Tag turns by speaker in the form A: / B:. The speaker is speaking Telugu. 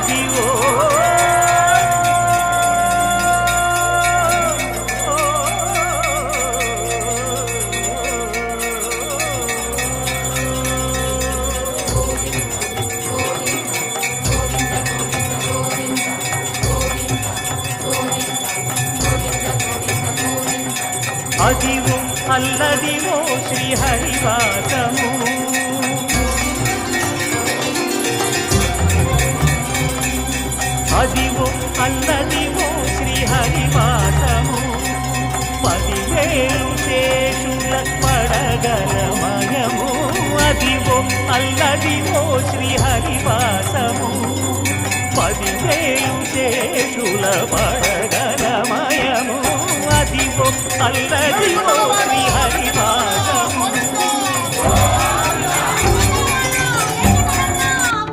A: అదివో అదివో అల్లదివో శ్రీహరివాసము అదివో అల్లదివో శ్రీహరివాసము 10,000 శేషుల పడగలమయము అదివో అల్లదివో శ్రీహరివాసము 10,000 శేషుల పడగలమయము అదివో అల్లదివో శ్రీహరివాసము